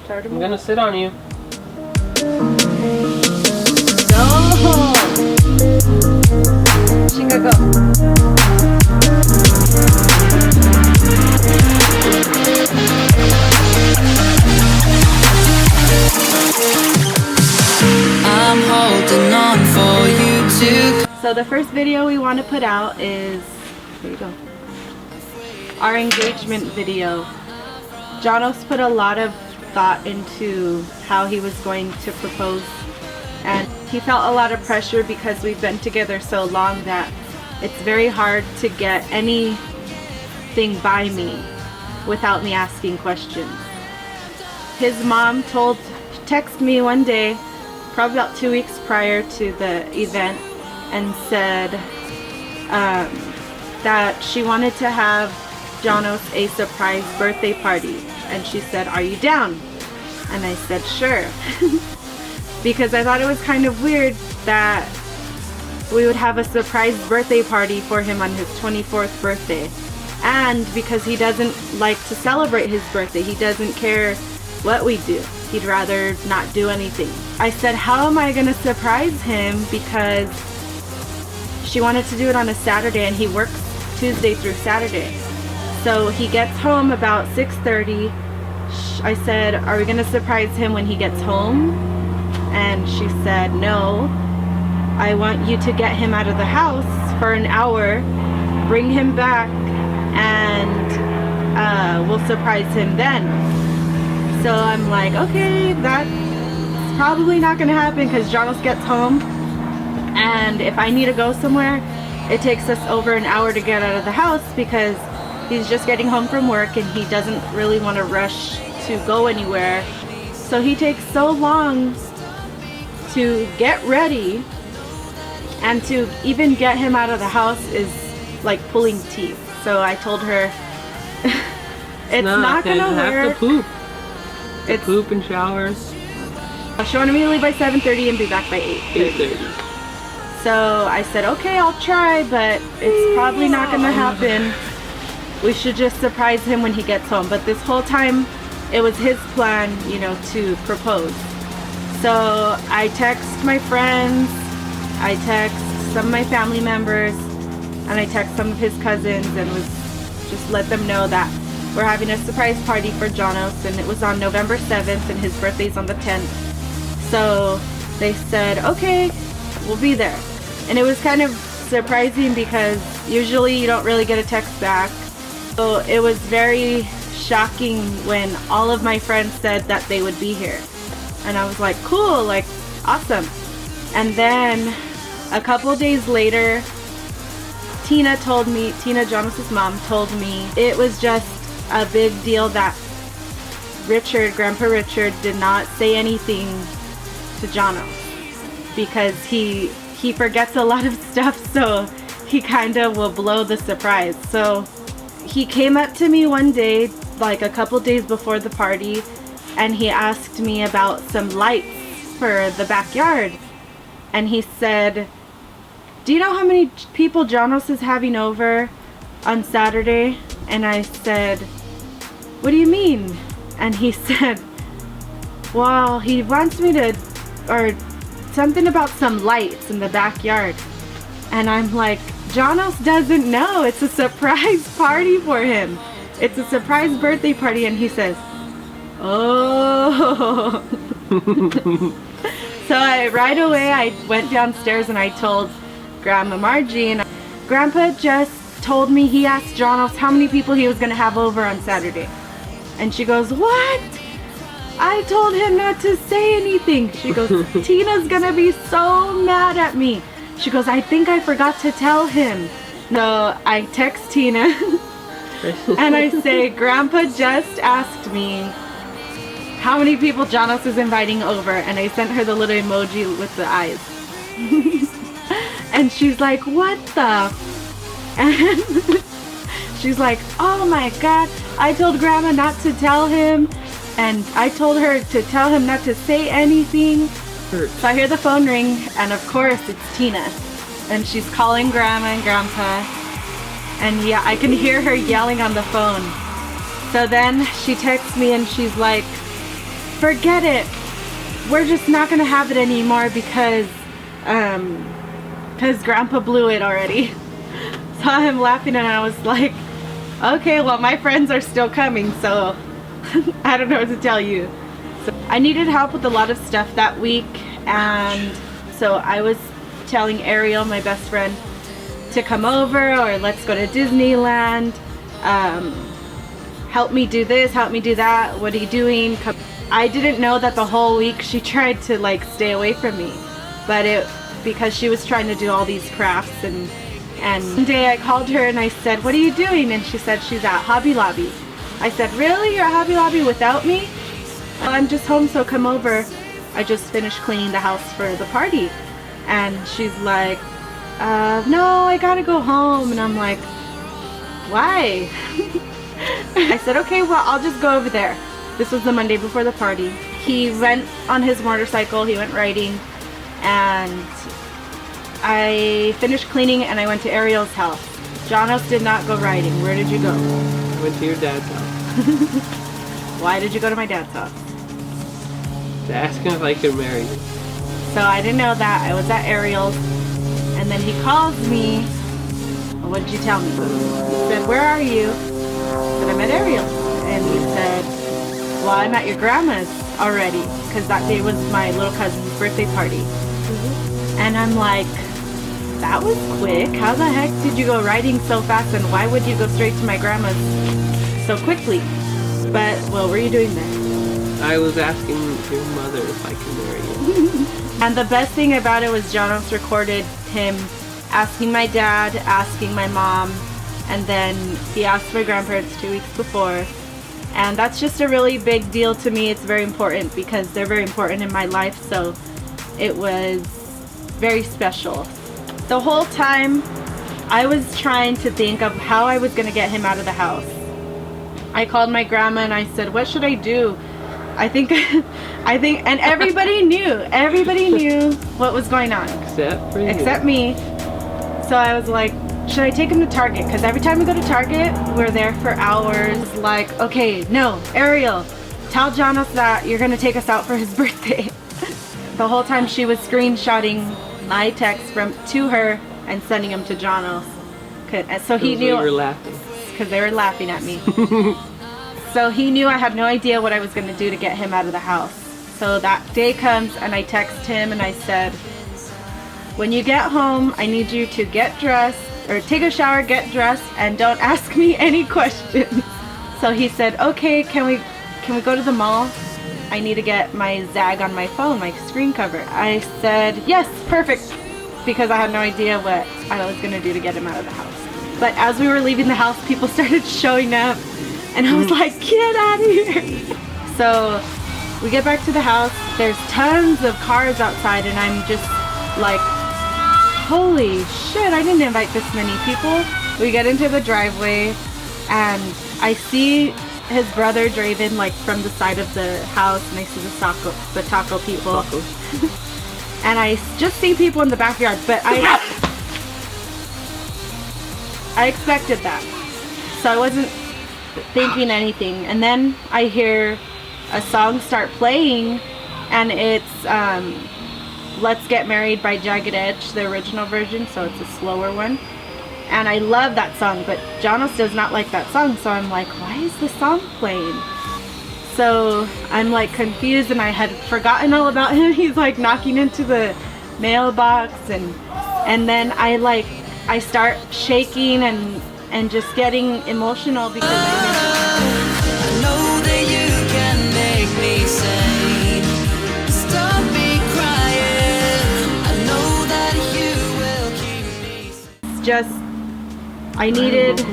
Start I'm gonna sit on you. Go! Shinga, go. I'm holding on for you to. So the first video we want to put out is, there you go, our engagement video. Jawnos put a lot of thought into how he was going to propose, and he felt a lot of pressure because we've been together so long that it's very hard to get anything by me without me asking questions. His mom texted me one day, probably about 2 weeks prior to the event, and said that she wanted to have Jawnos a surprise birthday party, and she said, "Are you down?" And I said, "Sure." Because I thought it was kind of weird that we would have a surprise birthday party for him on his 24th birthday, and because he doesn't like to celebrate his birthday, he doesn't care what we do, he'd rather not do anything. I said, how am I gonna surprise him, because she wanted to do it on a Saturday and he works Tuesday through Saturday. So he gets home about 6:30. I said, are we gonna surprise him when he gets home? And she said, no, I want you to get him out of the house for an hour, bring him back, and we'll surprise him then. So I'm like, okay, that's probably not gonna happen because Jawnos gets home, and if I need to go somewhere, it takes us over an hour to get out of the house because he's just getting home from work and he doesn't really want to rush to go anywhere. So he takes so long to get ready, and to even get him out of the house is like pulling teeth. So I told her it's not gonna work. Have to poop. It's poop and showers. She wanted me to leave by 7:30 and be back by 8:30. So I said, okay, I'll try, but it's probably not gonna happen. We should just surprise him when he gets home. But this whole time, it was his plan, you know, to propose. So I text my friends, I text some of my family members, and I text some of his cousins, and was just let them know that we're having a surprise party for Jawnos, and it was on November 7th, and his birthday's on the 10th. So they said, okay, we'll be there. And it was kind of surprising because usually you don't really get a text back. So it was very shocking when all of my friends said that they would be here. And I was like, cool, like, awesome. And then a couple days later, Tina, Jawnos' mom, told me it was just a big deal that Grandpa Richard did not say anything to Jawnos because he forgets a lot of stuff, so he kind of will blow the surprise. So he came up to me one day, like a couple days before the party, and he asked me about some lights for the backyard. And he said, do you know how many people Jawnos is having over on Saturday? And I said, what do you mean? And he said, well, he wants me to, or something about some lights in the backyard. And I'm like, Jawnos doesn't know. It's a surprise party for him. It's a surprise birthday party. And he says, oh. So right away I went downstairs and I told Grandma Margie, and Grandpa just told me he asked Jawnos how many people he was going to have over on Saturday. And she goes, what? I told him not to say anything. She goes, Tina's going to be so mad at me. She goes, I think I forgot to tell him. No, I text Tina and I say, Grandpa just asked me how many people Jawnos is inviting over, and I sent her the little emoji with the eyes. And she's like, what the? And she's like, oh my God, I told Grandma not to tell him, and I told her to tell him not to say anything. So I hear the phone ring, and of course it's Tina. And she's calling Grandma and Grandpa. And yeah, I can hear her yelling on the phone. So then she texts me and she's like, forget it. We're just not gonna have it anymore because Grandpa blew it already. So I'm laughing and I was like, okay, well my friends are still coming, so I don't know what to tell you. So I needed help with a lot of stuff that week, and so I was telling Ariel, my best friend, to come over, or let's go to Disneyland. Help me do this, help me do that. What are you doing? I didn't know that the whole week she tried to like stay away from me, but because she was trying to do all these crafts, and one day I called her and I said, what are you doing? And she said she's at Hobby Lobby. I said, really? You're at Hobby Lobby without me? Well, I'm just home, so come over. I just finished cleaning the house for the party. And she's like, no, I gotta go home. And I'm like, why? I said, okay, well, I'll just go over there. This was the Monday before the party. He went on his motorcycle, he went riding, and I finished cleaning and I went to Ariel's house. Jawnos did not go riding. Where did you go? I went to your dad's house. Why did you go to my dad's house? To ask him if I could marry you. So I didn't know that. I was at Ariel's, and then he calls me. What did you tell me? He said, where are you? I said, I'm at Ariel's. And he said, well, I'm at your grandma's already, because that day was my little cousin's birthday party. And I'm like, that was quick. How the heck did you go riding so fast, and why would you go straight to my grandma's so quickly? But what were you doing there? I was asking your mother if I could marry you. And the best thing about it was Jawnos recorded him asking my dad, asking my mom, and then he asked my grandparents 2 weeks before. And that's just a really big deal to me. It's very important because they're very important in my life, so it was very special. The whole time I was trying to think of how I was going to get him out of the house. I called my grandma and I said, what should I do? I think, and everybody knew what was going on. Except for you. Except me. So I was like, should I take him to Target? Because every time we go to Target, we're there for hours. Like, okay, no, Ariel, tell Jawnos that you're gonna take us out for his birthday. The whole time she was screenshotting my text to her and sending them to Jawnos. So he knew. We were laughing. Because they were laughing at me. So he knew I had no idea what I was going to do to get him out of the house. So that day comes and I text him and I said, when you get home, I need you to get dressed, or take a shower, get dressed, and don't ask me any questions. So he said, okay, can we go to the mall? I need to get my Zag on my phone, my screen cover. I said, yes, perfect, because I had no idea what I was going to do to get him out of the house. But as we were leaving the house, people started showing up, and I was like, get out of here. So we get back to the house, there's tons of cars outside, and I'm just like, holy shit, I didn't invite this many people. We get into the driveway, and I see his brother driving like from the side of the house, and I see the taco people. And I just see people in the backyard, but I expected that, so I wasn't thinking anything. And then I hear a song start playing, and it's Let's Get Married by Jagged Edge, the original version, so it's a slower one. And I love that song, but Jawnos does not like that song, so I'm like, why is the song playing? So I'm like confused, and I had forgotten all about him. He's like knocking into the mailbox, and then I start shaking and just getting emotional because I know that you can make me say, stop me crying. I know that you will keep me safe. It's just, I needed